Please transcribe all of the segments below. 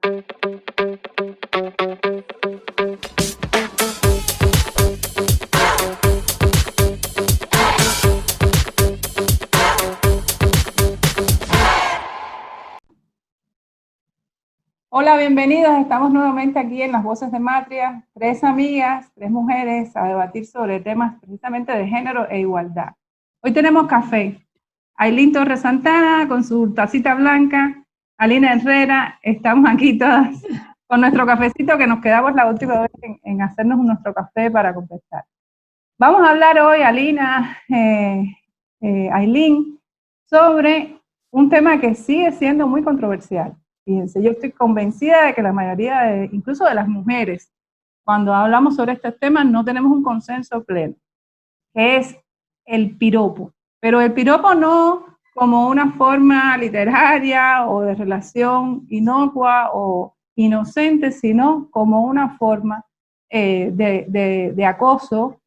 Hola, bienvenidos. Estamos nuevamente aquí en Las Voces de Matria, tres amigas, tres mujeres, a debatir sobre temas precisamente de género e igualdad. Hoy tenemos café. Ailín Torres Santana con su tacita blanca, Alina Herrera, estamos aquí todas con nuestro cafecito que nos quedamos la última vez en hacernos nuestro café para conversar. Vamos a hablar hoy, Alina, Ailín, sobre un tema que sigue siendo muy controversial. Fíjense, yo estoy convencida de que la mayoría, incluso de las mujeres, cuando hablamos sobre estos temas no tenemos un consenso pleno, que es el piropo. Pero el piropo no como una forma literaria o de relación inocua o inocente, sino como una forma de acoso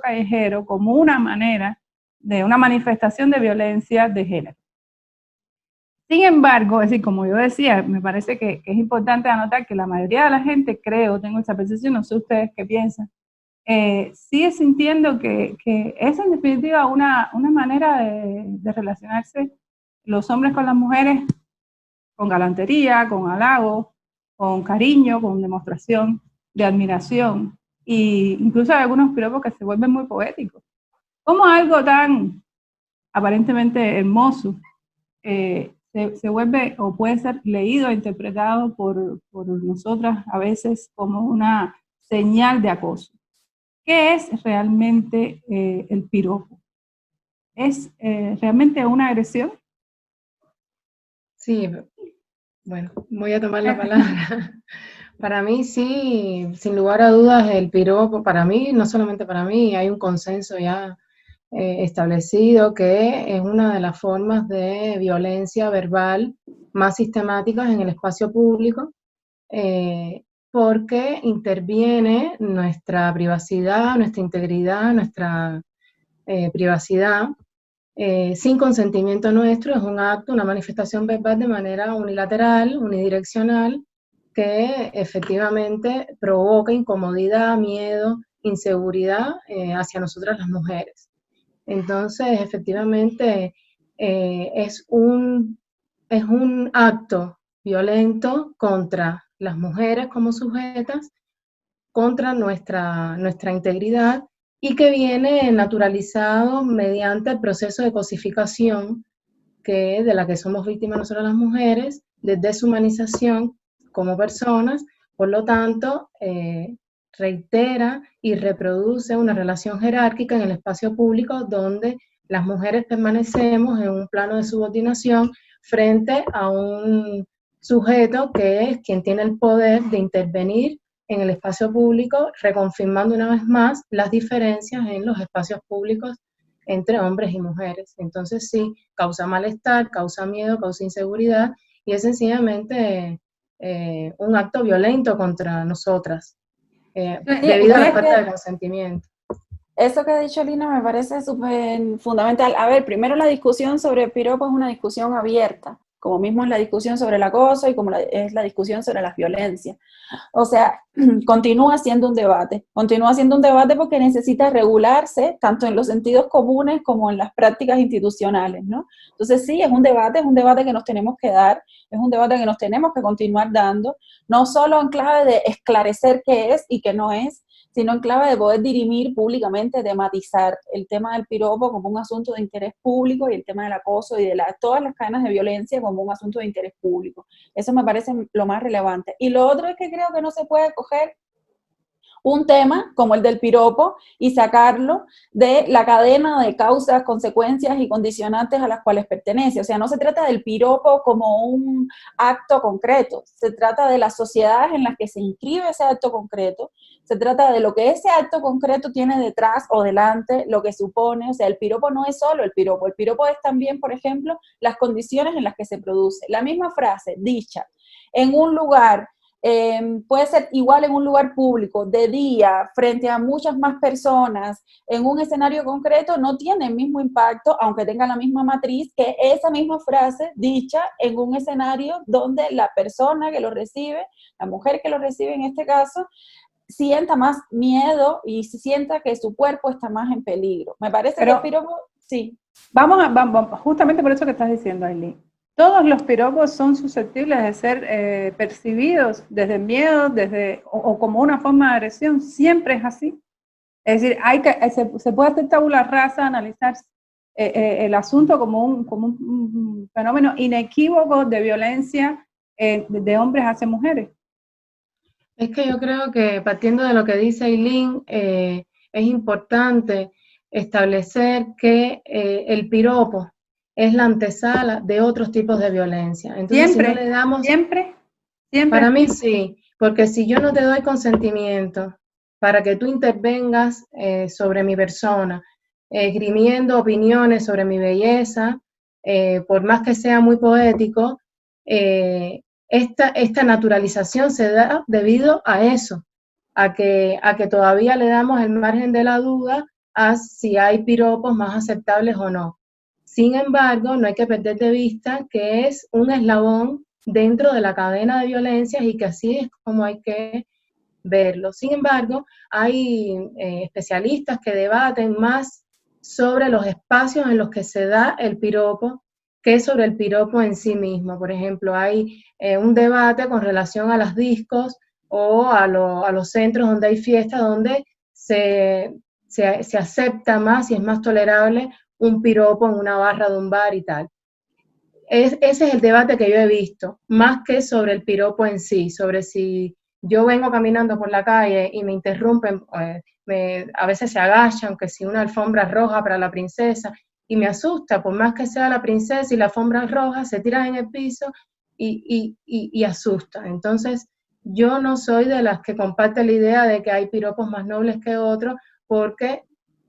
callejero, como una manera de una manifestación de violencia de género. Sin embargo, es decir, como yo decía, me parece que es importante anotar que la mayoría de la gente, creo, tengo esa percepción, no sé ustedes qué piensan, sigue sintiendo que es en definitiva una manera de relacionarse los hombres con las mujeres con galantería, con halago, con cariño, con demostración de admiración, e incluso hay algunos piropos que se vuelven muy poéticos. Como algo tan aparentemente hermoso se vuelve o puede ser leído e interpretado por nosotras a veces como una señal de acoso. ¿Qué es realmente el piropo? ¿Es realmente una agresión? Sí, bueno, voy a tomar la palabra. Para mí sí, sin lugar a dudas, el piropo, para mí, no solamente para mí, hay un consenso ya establecido que es una de las formas de violencia verbal más sistemáticas en el espacio público, porque interviene nuestra privacidad, nuestra integridad, nuestra privacidad. Sin consentimiento nuestro, es un acto, una manifestación verbal de manera unilateral, unidireccional, que efectivamente provoca incomodidad, miedo, inseguridad hacia nosotras las mujeres. Entonces, efectivamente, es un acto violento contra las mujeres como sujetas, contra nuestra integridad, y que viene naturalizado mediante el proceso de cosificación de la que somos víctimas nosotras las mujeres, de deshumanización como personas. Por lo tanto, reitera y reproduce una relación jerárquica en el espacio público donde las mujeres permanecemos en un plano de subordinación frente a un sujeto que es quien tiene el poder de intervenir en el espacio público, reconfirmando una vez más las diferencias en los espacios públicos entre hombres y mujeres. Entonces sí, causa malestar, causa miedo, causa inseguridad, y es sencillamente un acto violento contra nosotras, debido a la falta de consentimiento. Eso que ha dicho Lina me parece súper fundamental. A ver, primero la discusión sobre el piropo es una discusión abierta, como mismo es la discusión sobre el acoso y como es la discusión sobre las violencias. O sea, continúa siendo un debate porque necesita regularse tanto en los sentidos comunes como en las prácticas institucionales, ¿no? Entonces sí, es un debate que nos tenemos que dar, es un debate que nos tenemos que continuar dando, no solo en clave de esclarecer qué es y qué no es, sino en clave de poder dirimir públicamente, de matizar el tema del piropo como un asunto de interés público y el tema del acoso y de todas las cadenas de violencia como un asunto de interés público. Eso me parece lo más relevante. Y lo otro es que creo que no se puede coger un tema como el del piropo y sacarlo de la cadena de causas, consecuencias y condicionantes a las cuales pertenece. O sea, no se trata del piropo como un acto concreto, se trata de las sociedades en las que se inscribe ese acto concreto, se trata de lo que ese acto concreto tiene detrás o delante, lo que supone. O sea, el piropo no es solo el piropo es también, por ejemplo, las condiciones en las que se produce. La misma frase dicha en un lugar puede ser igual en un lugar público, de día, frente a muchas más personas, en un escenario concreto, no tiene el mismo impacto, aunque tenga la misma matriz, que esa misma frase dicha en un escenario donde la persona que lo recibe, la mujer que lo recibe en este caso, sienta más miedo y sienta que su cuerpo está más en peligro. Me parece que el piropo, sí. Vamos, justamente por eso que estás diciendo, Aileen. Todos los piropos son susceptibles de ser percibidos desde miedo, o como una forma de agresión. Siempre es así. Es decir, se puede hacer tabula rasa, analizar el asunto como un fenómeno inequívoco de violencia de hombres hacia mujeres. Es que yo creo que partiendo de lo que dice Aileen, es importante establecer que el piropo es la antesala de otros tipos de violencia. Entonces, siempre, si no le damos, siempre. Para mí sí, porque si yo no te doy consentimiento para que tú intervengas sobre mi persona, esgrimiendo opiniones sobre mi belleza, por más que sea muy poético, esta naturalización se da debido a eso, a que todavía le damos el margen de la duda a si hay piropos más aceptables o no. Sin embargo, no hay que perder de vista que es un eslabón dentro de la cadena de violencias y que así es como hay que verlo. Sin embargo, hay especialistas que debaten más sobre los espacios en los que se da el piropo que sobre el piropo en sí mismo. Por ejemplo, hay un debate con relación a las discos o a los centros donde hay fiestas, donde se acepta más y es más tolerable un piropo en una barra de un bar y tal. Ese es el debate que yo he visto, más que sobre el piropo en sí, sobre si yo vengo caminando por la calle y me interrumpen, a veces se agachan, que si una alfombra roja para la princesa, y me asusta, por más que sea la princesa y la alfombra roja, se tiran en el piso y asusta. Entonces, yo no soy de las que comparte la idea de que hay piropos más nobles que otros, porque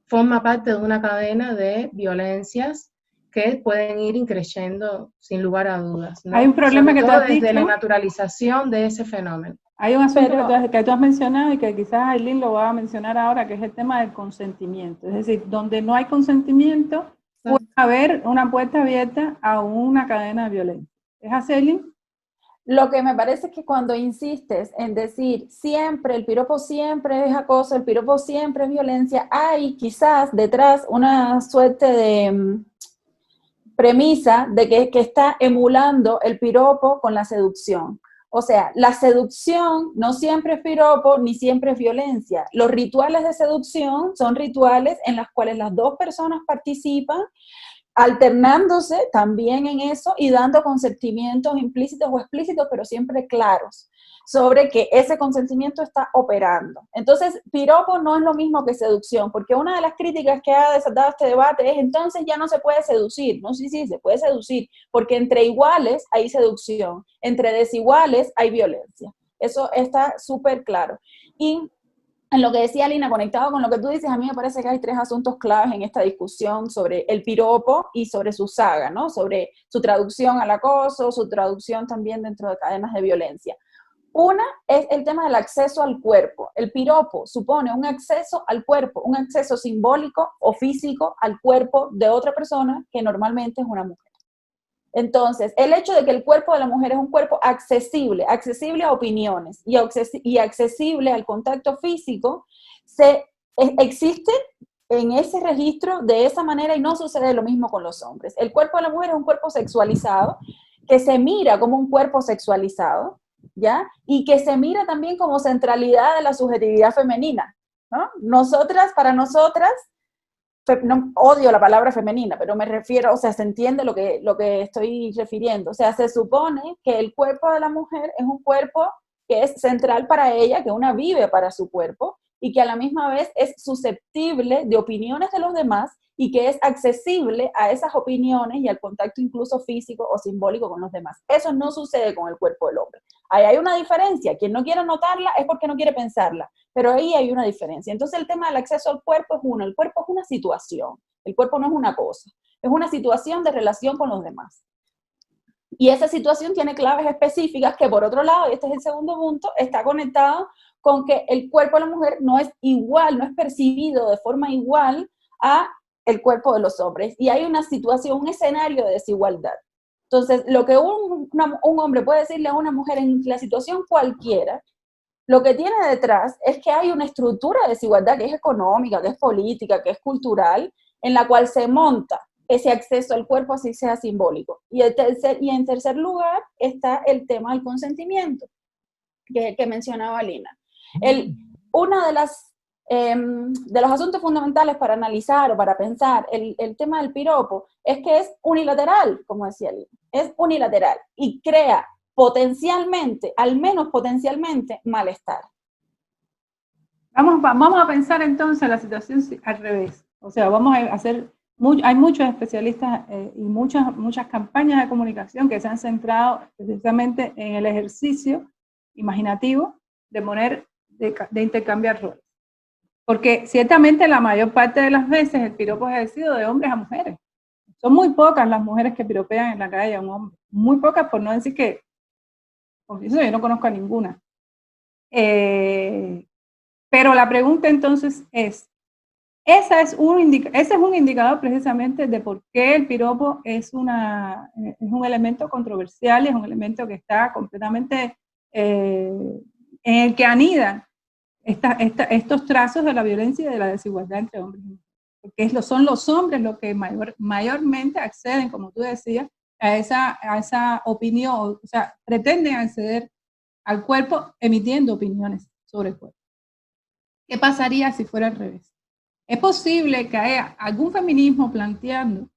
forma parte de una cadena de violencias que pueden ir increciendo sin lugar a dudas, ¿no? Hay un problema sobre que tú todo has desde dicho, la naturalización de ese fenómeno. Hay un asunto que tú has mencionado y que quizás Aileen lo va a mencionar ahora, que es el tema del consentimiento. Es decir, donde no hay consentimiento, puede haber una puerta abierta a una cadena de violencia. ¿Es así, Aileen? Lo que me parece es que cuando insistes en decir siempre, el piropo siempre es acoso, el piropo siempre es violencia, hay quizás detrás una suerte de premisa de que está emulando el piropo con la seducción. O sea, la seducción no siempre es piropo ni siempre es violencia. Los rituales de seducción son rituales en los cuales las dos personas participan, alternándose también en eso y dando consentimientos implícitos o explícitos, pero siempre claros, sobre que ese consentimiento está operando. Entonces, piropo no es lo mismo que seducción, porque una de las críticas que ha desatado este debate es, entonces ya no se puede seducir. No, sí, se puede seducir, porque entre iguales hay seducción, entre desiguales hay violencia. Eso está súper claro. Y en lo que decía Lina, conectado con lo que tú dices, a mí me parece que hay tres asuntos claves en esta discusión sobre el piropo y sobre su saga, ¿no? Sobre su traducción al acoso, su traducción también dentro de cadenas de violencia. Una es el tema del acceso al cuerpo. El piropo supone un acceso al cuerpo, un acceso simbólico o físico al cuerpo de otra persona que normalmente es una mujer. Entonces, el hecho de que el cuerpo de la mujer es un cuerpo accesible a opiniones y accesible al contacto físico, existe en ese registro de esa manera y no sucede lo mismo con los hombres. El cuerpo de la mujer es un cuerpo sexualizado, que se mira como un cuerpo sexualizado, ¿ya? Y que se mira también como centralidad de la subjetividad femenina, ¿no? Para nosotras, no odio la palabra femenina, pero me refiero, o sea, se entiende lo que estoy refiriendo. O sea, se supone que el cuerpo de la mujer es un cuerpo que es central para ella, que una vive para su cuerpo y que a la misma vez es susceptible de opiniones de los demás y que es accesible a esas opiniones y al contacto incluso físico o simbólico con los demás. Eso no sucede con el cuerpo del hombre. Ahí hay una diferencia. Quien no quiere notarla es porque no quiere pensarla, pero ahí hay una diferencia. Entonces el tema del acceso al cuerpo es uno. El cuerpo es una situación. El cuerpo no es una cosa. Es una situación de relación con los demás. Y esa situación tiene claves específicas que, por otro lado, y este es el segundo punto, está conectado con que el cuerpo de la mujer no es igual, no es percibido de forma igual a el cuerpo de los hombres. Y hay una situación, un escenario de desigualdad. Entonces, lo que un hombre puede decirle a una mujer en la situación cualquiera, lo que tiene detrás es que hay una estructura de desigualdad que es económica, que es política, que es cultural, en la cual se monta ese acceso al cuerpo, así sea simbólico. Y en tercer lugar está el tema del consentimiento, que es el que mencionaba Lina. Uno de los asuntos fundamentales para analizar o para pensar el tema del piropo es que es unilateral, como decía Lina, es unilateral y crea potencialmente, al menos potencialmente, malestar. Vamos a pensar entonces la situación al revés. O sea, vamos a hacer, hay muchos especialistas y muchas campañas de comunicación que se han centrado precisamente en el ejercicio imaginativo de intercambiar roles. Porque ciertamente la mayor parte de las veces el piropo es ejercido de hombres a mujeres. Son muy pocas las mujeres que piropean en la calle a un hombre. Muy pocas, por no decir que, por eso yo no conozco a ninguna. Pero la pregunta entonces es, ese es un indicador precisamente de por qué el piropo es un elemento controversial y es un elemento que está completamente en el que anidan estos trazos de la violencia y de la desigualdad entre hombres y mujeres. Porque son los hombres los que mayormente acceden, como tú decías, a esa opinión, o sea, pretenden acceder al cuerpo emitiendo opiniones sobre el cuerpo. ¿Qué pasaría si fuera al revés? Es posible que haya algún feminismo planteando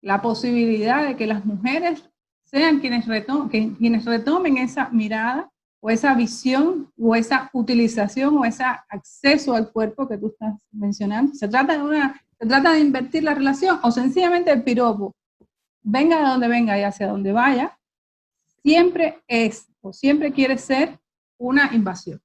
la posibilidad de que las mujeres sean quienes retomen esa mirada o esa visión o esa utilización o ese acceso al cuerpo que tú estás mencionando. ¿Se trata de invertir la relación o sencillamente el piropo, venga de donde venga y hacia donde vaya, siempre es o siempre quiere ser una invasión?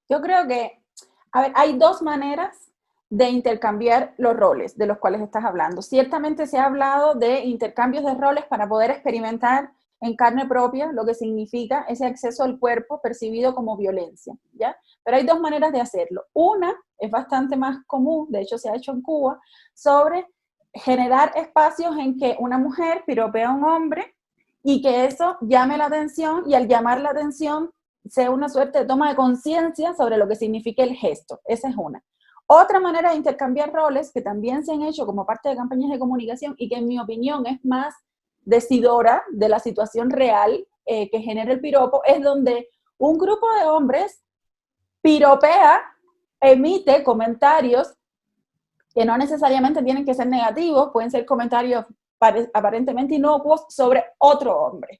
Yo creo que, a ver, hay dos maneras de intercambiar los roles de los cuales estás hablando. Ciertamente se ha hablado de intercambios de roles para poder experimentar en carne propia lo que significa ese acceso al cuerpo percibido como violencia, ¿ya? Pero hay dos maneras de hacerlo. Una es bastante más común, de hecho se ha hecho en Cuba, sobre generar espacios en que una mujer piropea a un hombre y que eso llame la atención, y al llamar la atención sea una suerte de toma de conciencia sobre lo que significa el gesto. Esa es una. Otra manera de intercambiar roles, que también se han hecho como parte de campañas de comunicación y que en mi opinión es más decidora de la situación real que genera el piropo, es donde un grupo de hombres piropea, emite comentarios que no necesariamente tienen que ser negativos, pueden ser comentarios aparentemente inocuos sobre otro hombre.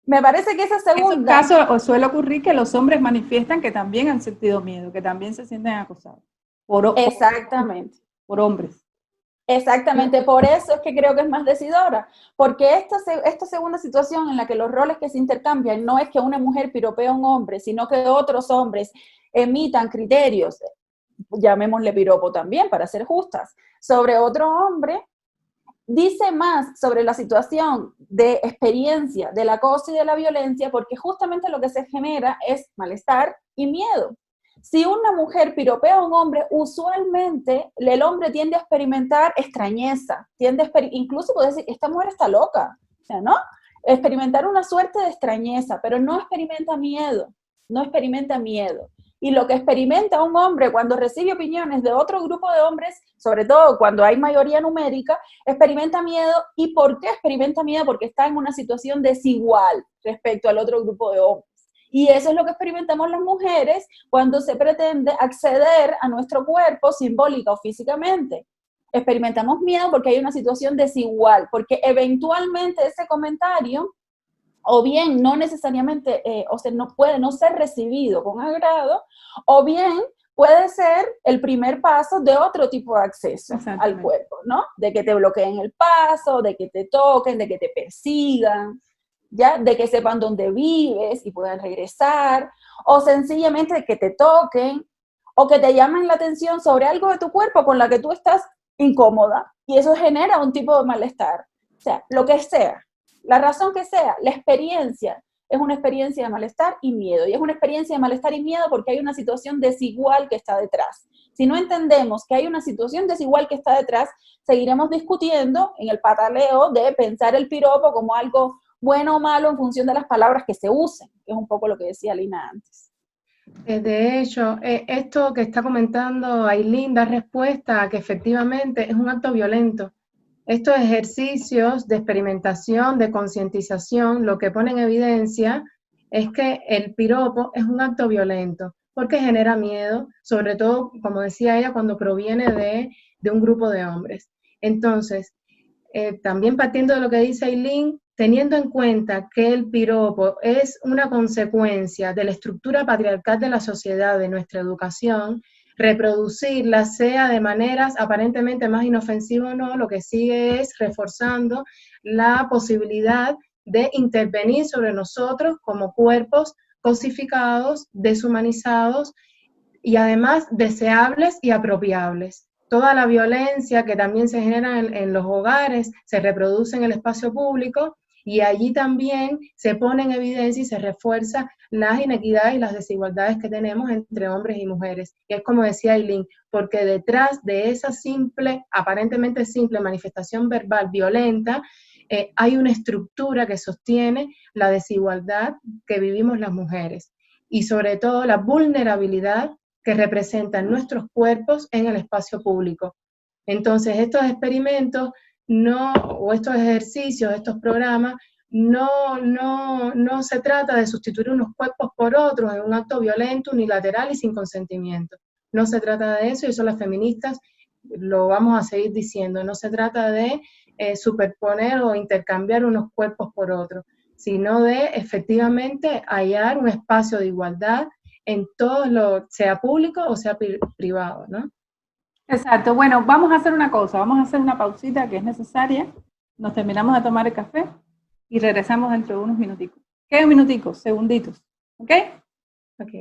Me parece que esa segunda... En esos casos suele ocurrir que los hombres manifiestan que también han sentido miedo, que también se sienten acosados. Exactamente. Por hombres. Exactamente, por eso es que creo que es más decidora, porque esta segunda situación en la que los roles que se intercambian no es que una mujer piropea a un hombre, sino que otros hombres emitan criterios, llamémosle piropo también para ser justas, sobre otro hombre, dice más sobre la situación de experiencia del acoso y de la violencia, porque justamente lo que se genera es malestar y miedo. Si una mujer piropea a un hombre, usualmente el hombre tiende a experimentar extrañeza, incluso puede decir, esta mujer está loca, o sea, ¿no? Experimentar una suerte de extrañeza, pero no experimenta miedo, no experimenta miedo. Y lo que experimenta un hombre cuando recibe opiniones de otro grupo de hombres, sobre todo cuando hay mayoría numérica, experimenta miedo. ¿Y por qué experimenta miedo? Porque está en una situación desigual respecto al otro grupo de hombres. Y eso es lo que experimentamos las mujeres cuando se pretende acceder a nuestro cuerpo simbólica o físicamente. Experimentamos miedo porque hay una situación desigual, porque eventualmente ese comentario, o bien no necesariamente, o sea, no puede no ser recibido con agrado, o bien puede ser el primer paso de otro tipo de acceso al cuerpo, ¿no? De que te bloqueen el paso, de que te toquen, de que te persigan, ¿ya? De que sepan dónde vives y puedan regresar, o sencillamente de que te toquen, o que te llamen la atención sobre algo de tu cuerpo con la que tú estás incómoda, y eso genera un tipo de malestar. O sea, lo que sea. la razón que sea, la experiencia es una experiencia de malestar y miedo, y es una experiencia de malestar y miedo porque hay una situación desigual que está detrás. Si no entendemos que hay una situación desigual que está detrás, seguiremos discutiendo en el pataleo de pensar el piropo como algo bueno o malo en función de las palabras que se usen, que es un poco lo que decía Lina antes. De hecho, esto que está comentando Ailín da respuesta a que efectivamente es un acto violento. Estos ejercicios de experimentación, de concientización, lo que pone en evidencia es que el piropo es un acto violento, porque genera miedo, sobre todo, como decía ella, cuando proviene de un grupo de hombres. Entonces, también partiendo de lo que dice Ailín, teniendo en cuenta que el piropo es una consecuencia de la estructura patriarcal de la sociedad, de nuestra educación, reproducirla, sea de maneras aparentemente más inofensivas o no, lo que sigue es reforzando la posibilidad de intervenir sobre nosotros como cuerpos cosificados, deshumanizados y además deseables y apropiables. Toda la violencia que también se genera en los hogares se reproduce en el espacio público y allí también se pone en evidencia y se refuerza las inequidades y las desigualdades que tenemos entre hombres y mujeres. Y es como decía Ailín, porque detrás de esa simple, aparentemente simple manifestación verbal violenta, hay una estructura que sostiene la desigualdad que vivimos las mujeres y sobre todo la vulnerabilidad que representan nuestros cuerpos en el espacio público. Entonces, estos experimentos o estos ejercicios, estos programas, no se trata de sustituir unos cuerpos por otros en un acto violento, unilateral y sin consentimiento. No se trata de eso, y eso las feministas lo vamos a seguir diciendo. No se trata de superponer o intercambiar unos cuerpos por otros, sino de efectivamente hallar un espacio de igualdad en todo sea público o sea privado, ¿no? Exacto. Bueno, vamos a hacer una cosa, vamos a hacer una pausita que es necesaria, nos terminamos de tomar el café y regresamos dentro de unos minuticos. ¿Qué minuticos? Segunditos. ¿Ok? Ok.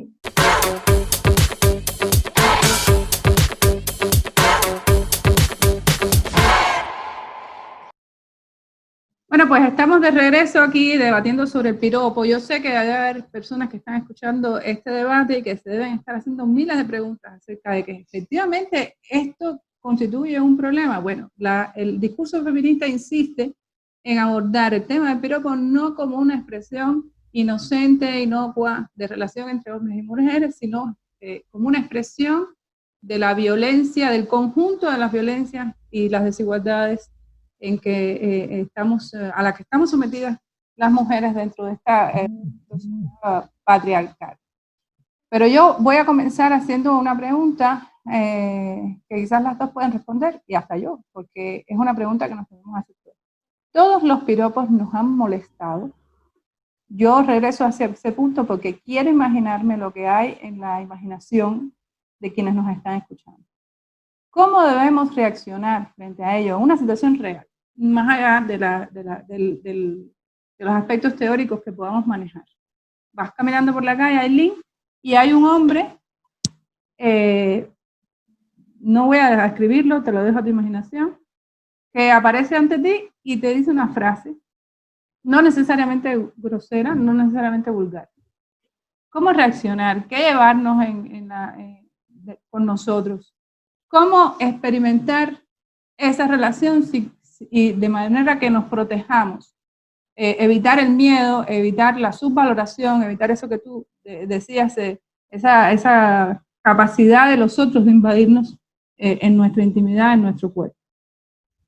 Bueno, pues estamos de regreso aquí debatiendo sobre el piropo. Yo sé que debe haber personas que están escuchando este debate y que se deben estar haciendo miles de preguntas acerca de que efectivamente esto constituye un problema. Bueno, el discurso feminista insiste en abordar el tema del piropo no como una expresión inocente, inocua de relación entre hombres y mujeres, sino como una expresión de la violencia, del conjunto de las violencias y las desigualdades en que a la que estamos sometidas las mujeres dentro de esta sociedad patriarcal. Pero yo voy a comenzar haciendo una pregunta que quizás las dos pueden responder, y hasta yo, porque es una pregunta que nos tenemos que hacer todos. ¿Todos los piropos nos han molestado? Yo regreso hacia ese punto porque quiero imaginarme lo que hay en la imaginación de quienes nos están escuchando. ¿Cómo debemos reaccionar frente a ello? Una situación real, más allá de los aspectos teóricos que podamos manejar. Vas caminando por la calle, Ailín, y hay un hombre, no voy a escribirlo, te lo dejo a tu imaginación, que aparece ante ti y te dice una frase, no necesariamente grosera, no necesariamente vulgar. ¿Cómo reaccionar? ¿Qué llevarnos con nosotros? ¿Cómo experimentar esa relación y de manera que nos protejamos? Evitar el miedo, evitar la subvaloración, evitar eso que tú decías, esa capacidad de los otros de invadirnos en nuestra intimidad, en nuestro cuerpo.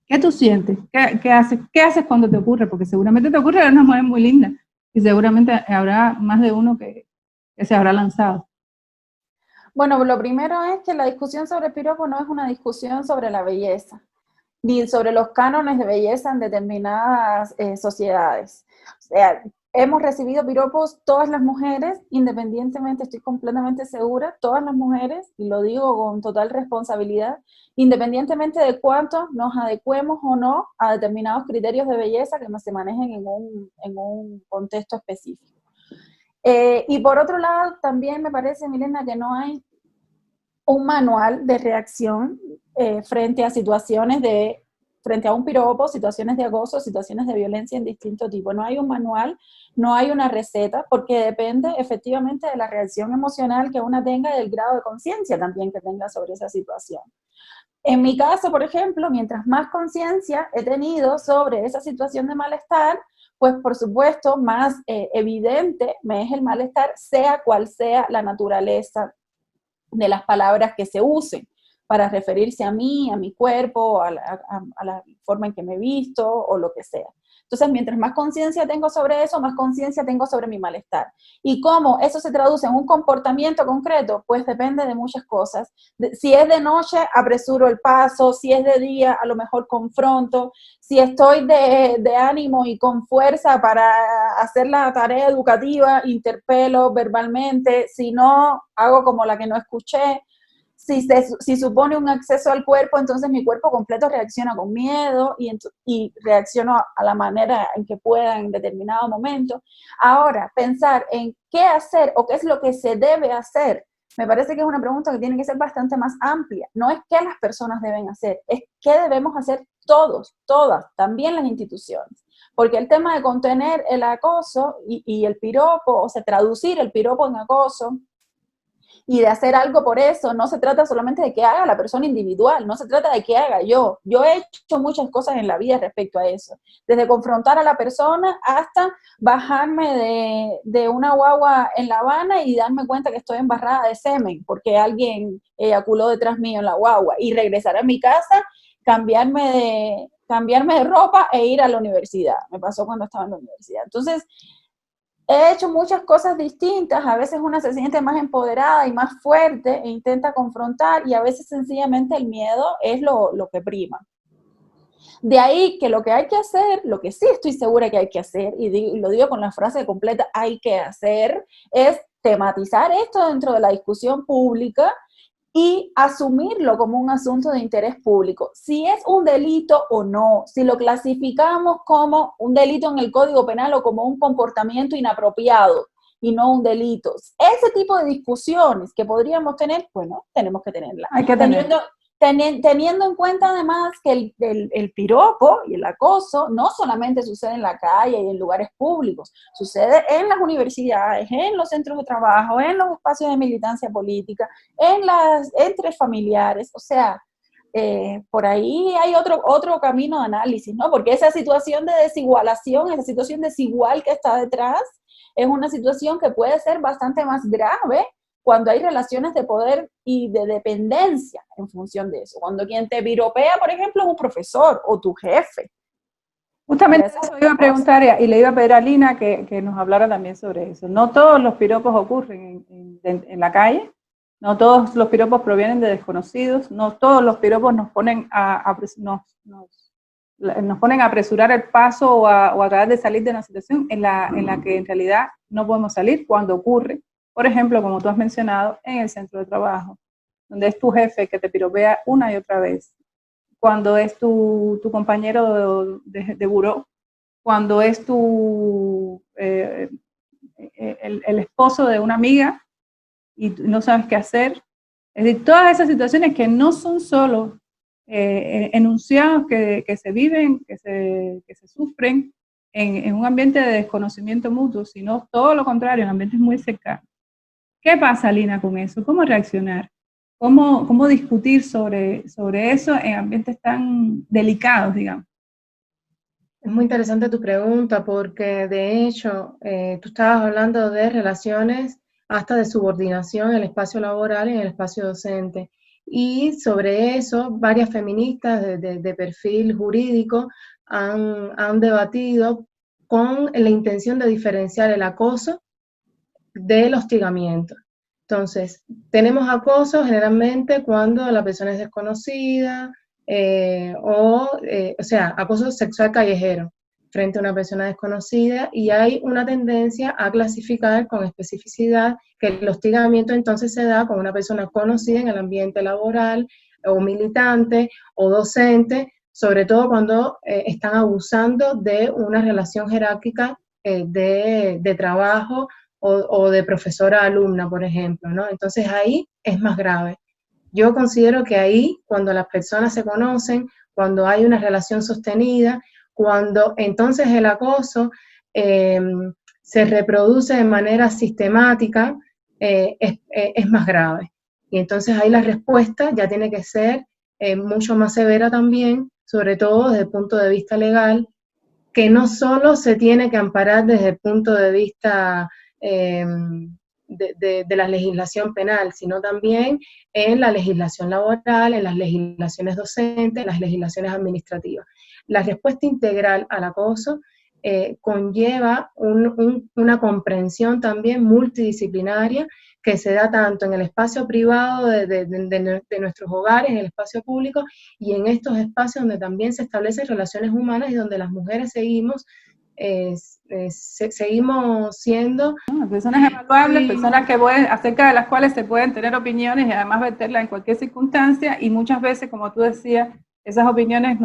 ¿Qué tú sientes? ¿Qué haces cuando te ocurre? Porque seguramente te ocurre, eres una mujer muy linda y seguramente habrá más de uno que se habrá lanzado. Bueno, lo primero es que la discusión sobre el piropo no es una discusión sobre la belleza, ni sobre los cánones de belleza en determinadas sociedades. O sea, hemos recibido piropos todas las mujeres, independientemente, estoy completamente segura, todas las mujeres, y lo digo con total responsabilidad, independientemente de cuánto nos adecuemos o no a determinados criterios de belleza que se manejen en un contexto específico. Y por otro lado, también me parece, Milena, que no hay un manual de reacción frente a situaciones de frente a un piropo, situaciones de acoso, situaciones de violencia en distinto tipo. No hay un manual, no hay una receta, porque depende efectivamente de la reacción emocional que una tenga y del grado de conciencia también que tenga sobre esa situación. En mi caso, por ejemplo, mientras más conciencia he tenido sobre esa situación de malestar, pues por supuesto más evidente me es el malestar, sea cual sea la naturaleza de las palabras que se usen para referirse a mí, a mi cuerpo, a la forma en que me he visto o lo que sea. Entonces, mientras más conciencia tengo sobre eso, más conciencia tengo sobre mi malestar. ¿Y cómo eso se traduce en un comportamiento concreto? Pues depende de muchas cosas. Si es de noche, apresuro el paso. Si es de día, a lo mejor confronto. Si estoy de ánimo y con fuerza para hacer la tarea educativa, interpelo verbalmente. Si no, hago como la que no escuché. Si supone un acceso al cuerpo, entonces mi cuerpo completo reacciona con miedo y reacciono a la manera en que pueda en determinado momento. Ahora, pensar en qué hacer o qué es lo que se debe hacer, me parece que es una pregunta que tiene que ser bastante más amplia. No es qué las personas deben hacer, es qué debemos hacer todos, todas, también las instituciones. Porque el tema de contener el acoso y el piropo, o sea, traducir el piropo en acoso, y de hacer algo por eso, no se trata solamente de que haga la persona individual, no se trata de que haga yo. Yo he hecho muchas cosas en la vida respecto a eso, desde confrontar a la persona hasta bajarme de una guagua en La Habana y darme cuenta que estoy embarrada de semen, porque alguien eyaculó detrás mío en la guagua, y regresar a mi casa, cambiarme de ropa e ir a la universidad. Me pasó cuando estaba en la universidad. Entonces, he hecho muchas cosas distintas, a veces una se siente más empoderada y más fuerte e intenta confrontar, y a veces sencillamente el miedo es lo que prima. De ahí que lo que hay que hacer, lo que sí estoy segura que hay que hacer, y lo digo con la frase completa, hay que hacer, es tematizar esto dentro de la discusión pública y asumirlo como un asunto de interés público. Si es un delito o no, si lo clasificamos como un delito en el Código Penal o como un comportamiento inapropiado y no un delito. Ese tipo de discusiones que podríamos tener, bueno, tenemos que tenerlas. Hay que tenerlas. Teniendo en cuenta además que el piropo y el acoso no solamente sucede en la calle y en lugares públicos, sucede en las universidades, en los centros de trabajo, en los espacios de militancia política, entre familiares, o sea, por ahí hay otro camino de análisis, ¿no? Porque esa situación de desigualación, esa situación desigual que está detrás, es una situación que puede ser bastante más grave cuando hay relaciones de poder y de dependencia en función de eso. Cuando quien te piropea, por ejemplo, es un profesor o tu jefe. Justamente eso iba a preguntar y le iba a pedir a Lina que nos hablara también sobre eso. No todos los piropos ocurren en la calle, no todos los piropos provienen de desconocidos, no todos los piropos nos ponen nos ponen a apresurar el paso o a tratar de salir de una situación en la que en realidad no podemos salir cuando ocurre. Por ejemplo, como tú has mencionado, en el centro de trabajo, donde es tu jefe que te piropea una y otra vez, cuando es tu compañero de buró, cuando es el esposo de una amiga y no sabes qué hacer. Es decir, todas esas situaciones que no son solo enunciados que se viven, que se sufren en un ambiente de desconocimiento mutuo, sino todo lo contrario, en ambientes muy cercanos. ¿Qué pasa, Lina, con eso? ¿Cómo reaccionar? ¿Cómo discutir sobre eso en ambientes tan delicados, digamos? Es muy interesante tu pregunta porque, de hecho, tú estabas hablando de relaciones hasta de subordinación en el espacio laboral y en el espacio docente. Y sobre eso, varias feministas de perfil jurídico han debatido con la intención de diferenciar el acoso del hostigamiento. Entonces, tenemos acoso generalmente cuando la persona es desconocida, o sea, acoso sexual callejero frente a una persona desconocida, y hay una tendencia a clasificar con especificidad que el hostigamiento entonces se da con una persona conocida en el ambiente laboral, o militante, o docente, sobre todo cuando están abusando de una relación jerárquica de trabajo o de profesora a alumna, por ejemplo, ¿no? Entonces ahí es más grave. Yo considero que ahí, cuando las personas se conocen, cuando hay una relación sostenida, cuando entonces el acoso se reproduce de manera sistemática, es más grave. Y entonces ahí la respuesta ya tiene que ser mucho más severa también, sobre todo desde el punto de vista legal, que no solo se tiene que amparar desde el punto de vista de la legislación penal, sino también en la legislación laboral, en las legislaciones docentes, en las legislaciones administrativas. La respuesta integral al acoso conlleva una comprensión también multidisciplinaria que se da tanto en el espacio privado de nuestros hogares, en el espacio público, y en estos espacios donde también se establecen relaciones humanas y donde las mujeres seguimos siendo personas evaluables, personas que acerca de las cuales se pueden tener opiniones y además verterlas en cualquier circunstancia, y muchas veces, como tú decías, esas opiniones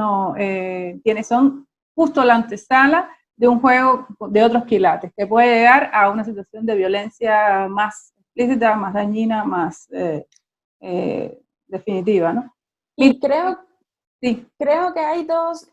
son justo la antesala de un juego de otros quilates, que puede llegar a una situación de violencia más explícita, más dañina, más definitiva, ¿no? Y creo que hay dos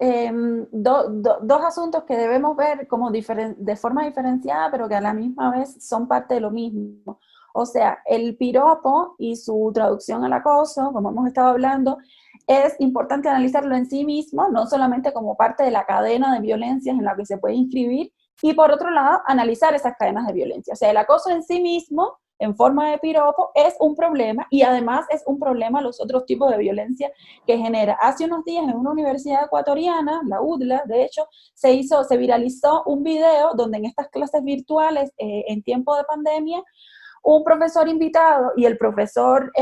asuntos que debemos ver como de forma diferenciada, pero que a la misma vez son parte de lo mismo. O sea, el piropo y su traducción al acoso, como hemos estado hablando, es importante analizarlo en sí mismo, no solamente como parte de la cadena de violencias en la que se puede inscribir, y por otro lado, analizar esas cadenas de violencia. O sea, el acoso en sí mismo, en forma de piropo, es un problema, y además es un problema los otros tipos de violencia que genera. Hace unos días en una universidad ecuatoriana, la UDLA, de hecho, se viralizó un video donde en estas clases virtuales, en tiempo de pandemia, un profesor invitado y el profesor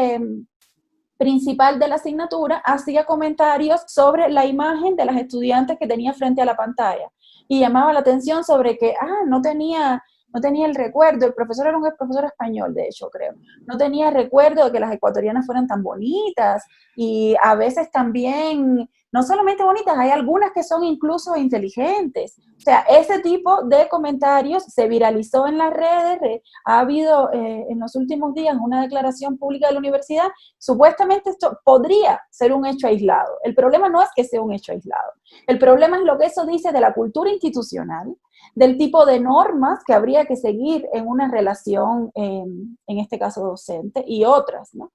principal de la asignatura hacía comentarios sobre la imagen de las estudiantes que tenía frente a la pantalla y llamaba la atención sobre que no tenía el recuerdo. El profesor era un profesor español, de hecho, creo. No tenía el recuerdo de que las ecuatorianas fueran tan bonitas, y a veces también, no solamente bonitas, hay algunas que son incluso inteligentes. O sea, ese tipo de comentarios se viralizó en las redes. Ha habido en los últimos días una declaración pública de la universidad. Supuestamente esto podría ser un hecho aislado. El problema no es que sea un hecho aislado. El problema es lo que eso dice de la cultura institucional, del tipo de normas que habría que seguir en una relación, en este caso docente, y otras, ¿no?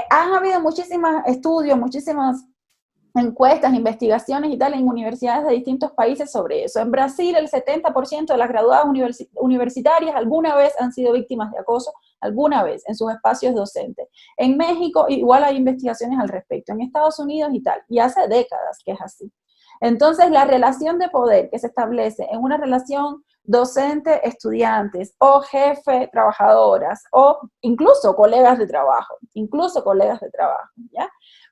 Han habido muchísimos estudios, muchísimas encuestas, investigaciones y tal en universidades de distintos países sobre eso. En Brasil, el 70% de las graduadas universitarias alguna vez han sido víctimas de acoso, alguna vez, en sus espacios docentes. En México, igual hay investigaciones al respecto. En Estados Unidos y tal. Y hace décadas que es así. Entonces, la relación de poder que se establece en una relación docente-estudiantes o jefe-trabajadoras o incluso colegas de trabajo, ¿ya?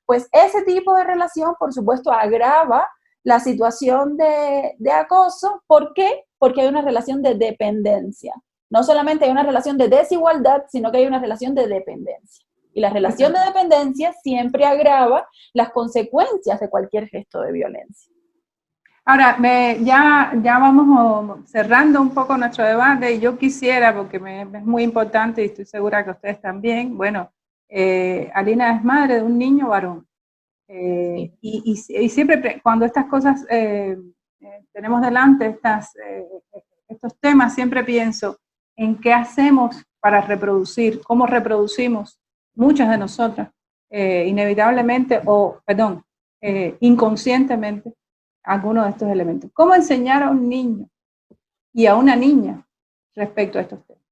Pues ese tipo de relación, por supuesto, agrava la situación de acoso. ¿Por qué? Porque hay una relación de dependencia. No solamente hay una relación de desigualdad, sino que hay una relación de dependencia. Y la relación de dependencia siempre agrava las consecuencias de cualquier gesto de violencia. Ahora, ya vamos cerrando un poco nuestro debate, y yo quisiera, porque es muy importante y estoy segura que ustedes también, bueno, Alina es madre de un niño varón, y siempre cuando estas cosas tenemos delante, estos temas, siempre pienso en qué hacemos para reproducir, cómo reproducimos muchas de nosotras, inevitablemente, inconscientemente, algunos de estos elementos. ¿Cómo enseñar a un niño y a una niña respecto a estos temas?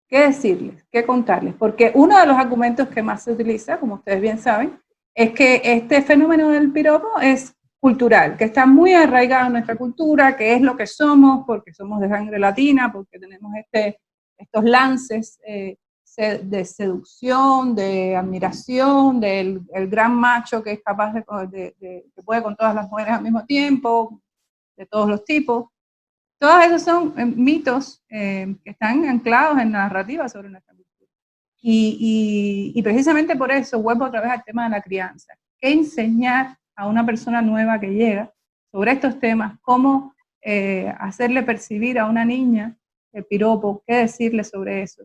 ¿Qué decirles? ¿Qué contarles? Porque uno de los argumentos que más se utiliza, como ustedes bien saben, es que este fenómeno del piropo es cultural, que está muy arraigado en nuestra cultura, que es lo que somos, porque somos de sangre latina, porque tenemos estos lances de seducción, de admiración, del el gran macho que es capaz que puede con todas las mujeres al mismo tiempo, de todos los tipos. Todos esos son mitos que están anclados en la narrativa sobre nuestra cultura. Y precisamente por eso vuelvo otra vez al tema de la crianza. ¿Qué enseñar a una persona nueva que llega sobre estos temas? ¿Cómo hacerle percibir a una niña el piropo? ¿Qué decirle sobre eso?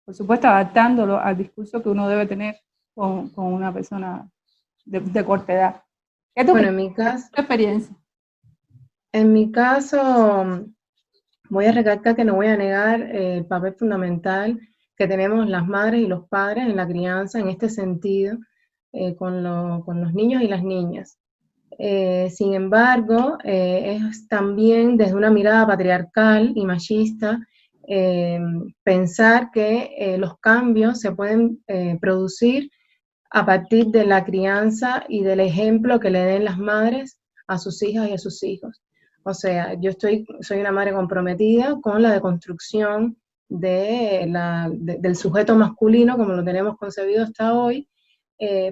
Por supuesto, adaptándolo al discurso que uno debe tener con una persona de corta edad. ¿Qué tú Bueno, en mi caso, tu experiencia? En mi caso, voy a recalcar que no voy a negar el papel fundamental que tenemos las madres y los padres en la crianza en este sentido, con los niños y las niñas. Sin embargo, es también desde una mirada patriarcal y machista pensar que los cambios se pueden producir a partir de la crianza y del ejemplo que le den las madres a sus hijas y a sus hijos. O sea, soy una madre comprometida con la deconstrucción del sujeto masculino como lo tenemos concebido hasta hoy,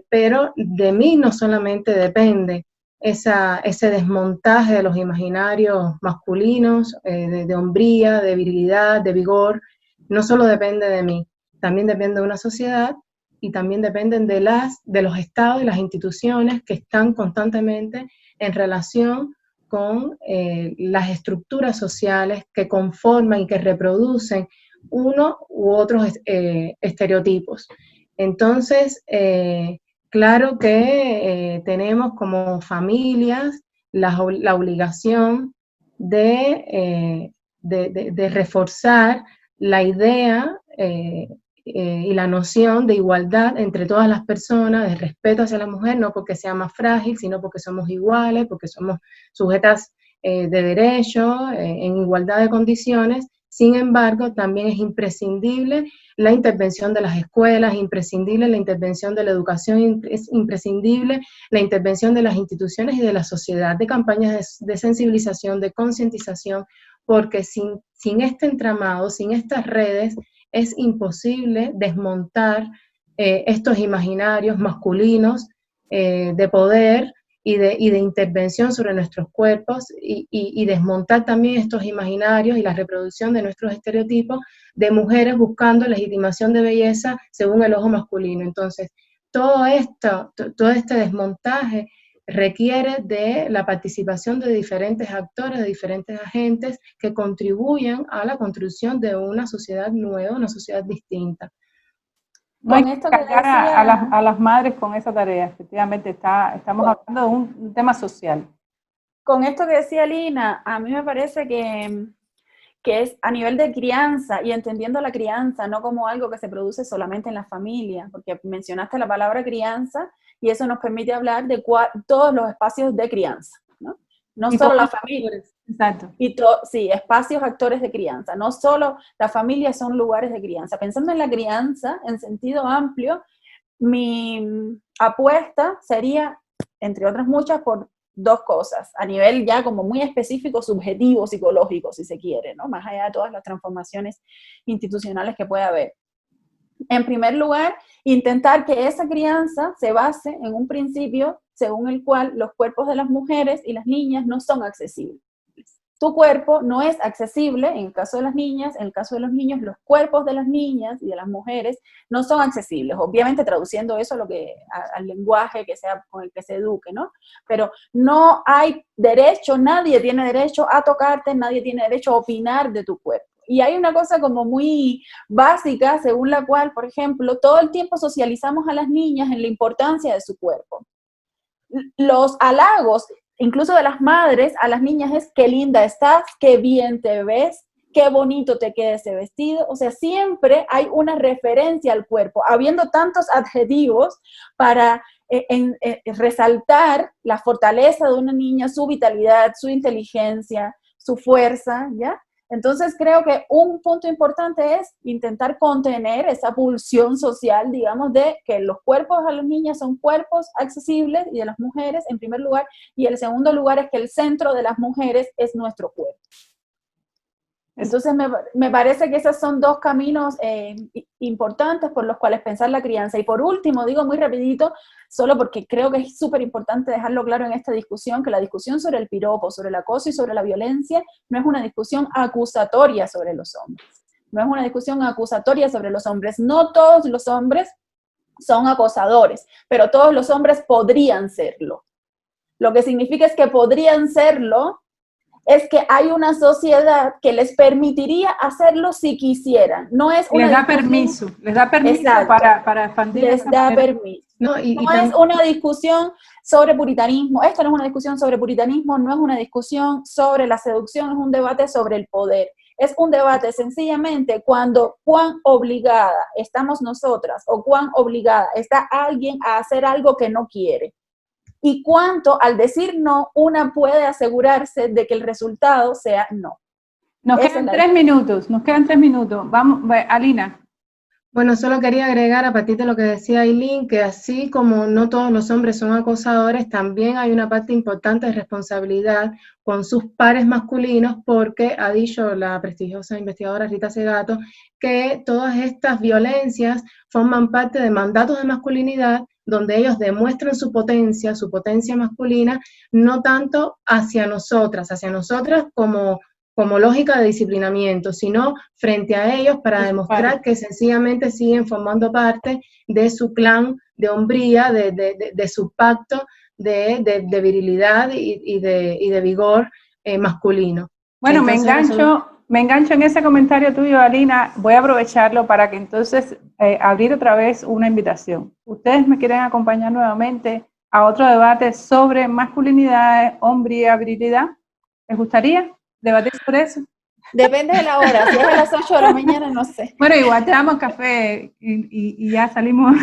pero de mí no solamente depende ese desmontaje de los imaginarios masculinos, de hombría, de virilidad, de vigor, no solo depende de mí, también depende de una sociedad y también dependen de los estados y las instituciones que están constantemente en relación con las estructuras sociales que conforman y que reproducen uno u otros estereotipos. Entonces, claro que tenemos como familias la obligación de reforzar la idea y la noción de igualdad entre todas las personas, de respeto hacia la mujer, no porque sea más frágil, sino porque somos iguales, porque somos sujetas de derecho, en igualdad de condiciones. Sin embargo, también es imprescindible la intervención de las escuelas, imprescindible la intervención de la educación, es imprescindible la intervención de las instituciones y de la sociedad, de campañas de sensibilización, de concientización, porque sin este entramado, sin estas redes, es imposible desmontar estos imaginarios masculinos de poder y de intervención sobre nuestros cuerpos y desmontar también estos imaginarios y la reproducción de nuestros estereotipos de mujeres buscando legitimación de belleza según el ojo masculino. Entonces, todo este desmontaje requiere de la participación de diferentes actores, de diferentes agentes que contribuyan a la construcción de una sociedad nueva, una sociedad distinta. No hay que cargar a las madres con esa tarea, efectivamente, estamos hablando de un tema social. Con esto que decía Lina, a mí me parece que es a nivel de crianza y entendiendo la crianza no como algo que se produce solamente en la familia, porque mencionaste la palabra crianza y eso nos permite hablar de todos los espacios de crianza, ¿no? No solo la familia. Exacto. Sí, espacios actores de crianza, no solo la familia son lugares de crianza. Pensando en la crianza en sentido amplio, mi apuesta sería, entre otras muchas, por dos cosas, a nivel ya como muy específico, subjetivo, psicológico, si se quiere, ¿no? Más allá de todas las transformaciones institucionales que pueda haber. En primer lugar, intentar que esa crianza se base en un principio según el cual los cuerpos de las mujeres y las niñas no son accesibles. Tu cuerpo no es accesible, en el caso de las niñas, en el caso de los niños, los cuerpos de las niñas y de las mujeres no son accesibles, obviamente traduciendo eso al lenguaje que sea con el que se eduque, ¿no? Pero no hay derecho, nadie tiene derecho a tocarte, nadie tiene derecho a opinar de tu cuerpo. Y hay una cosa como muy básica, según la cual, por ejemplo, todo el tiempo socializamos a las niñas en la importancia de su cuerpo. Los halagos, incluso de las madres, a las niñas es qué linda estás, qué bien te ves, qué bonito te queda ese vestido. O sea, siempre hay una referencia al cuerpo, habiendo tantos adjetivos para resaltar la fortaleza de una niña, su vitalidad, su inteligencia, su fuerza, ¿ya? Entonces creo que un punto importante es intentar contener esa pulsión social, digamos, de que los cuerpos de las niñas son cuerpos accesibles y de las mujeres en primer lugar, y el segundo lugar es que el centro de las mujeres es nuestro cuerpo. Entonces me parece que esos son dos caminos importantes por los cuales pensar la crianza. Y por último, digo muy rapidito, solo porque creo que es súper importante dejarlo claro en esta discusión, que la discusión sobre el piropo, sobre el acoso y sobre la violencia no es una discusión acusatoria sobre los hombres. No es una discusión acusatoria sobre los hombres. No todos los hombres son acosadores, pero todos los hombres podrían serlo. Lo que significa es que podrían serlo es que hay una sociedad que les permitiría hacerlo si quisieran. No es una les da permiso Exacto. para expandir. Les da permiso. No, No es una discusión sobre puritanismo, esto no es una discusión sobre puritanismo, no es una discusión sobre la seducción, es un debate sobre el poder. Es un debate sencillamente cuando cuán obligada estamos nosotras o cuán obligada está alguien a hacer algo que no quiere. Y cuánto al decir no, una puede asegurarse de que el resultado sea no. Nos quedan 3 minutos, Vamos, Alina. Bueno, solo quería agregar a partir de lo que decía Aileen, que así como no todos los hombres son acosadores, también hay una parte importante de responsabilidad con sus pares masculinos, porque ha dicho la prestigiosa investigadora Rita Segato que todas estas violencias forman parte de mandatos de masculinidad donde ellos demuestran su potencia masculina, no tanto hacia nosotras como lógica de disciplinamiento, sino frente a ellos para demostrar que sencillamente siguen formando parte de su clan de hombría, de su pacto de virilidad y de vigor masculino. Bueno, me engancho en ese comentario tuyo, Alina. Voy a aprovecharlo para que entonces abrir otra vez una invitación. Ustedes me quieren acompañar nuevamente a otro debate sobre masculinidad, hombría, virilidad. ¿Les gustaría debatir sobre eso? Depende de la hora, si es a las 8 de la mañana, no sé. Bueno, igual te damos café y ya salimos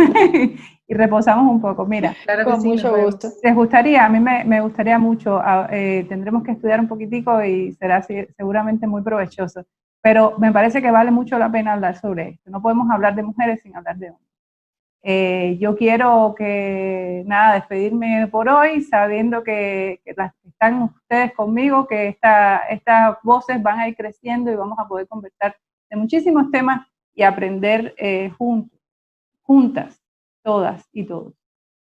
y reposamos un poco. Mira, claro, con mucho gusto. ¿Les gustaría? A mí me gustaría mucho. Tendremos que estudiar un poquitico y será seguramente muy provechoso. Pero me parece que vale mucho la pena hablar sobre esto. No podemos hablar de mujeres sin hablar de hombres. Yo quiero despedirme por hoy sabiendo que están ustedes conmigo, que estas voces van a ir creciendo y vamos a poder conversar de muchísimos temas y aprender juntas, todas y todos.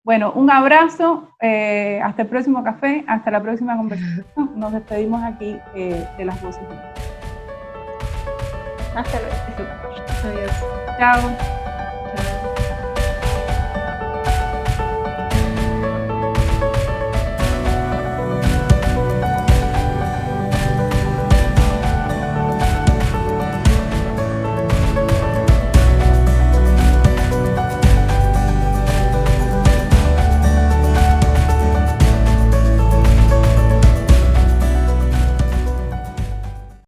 Bueno, un abrazo, hasta el próximo café, hasta la próxima conversación. Nos despedimos aquí de las voces. Hasta luego. Adiós. Chao.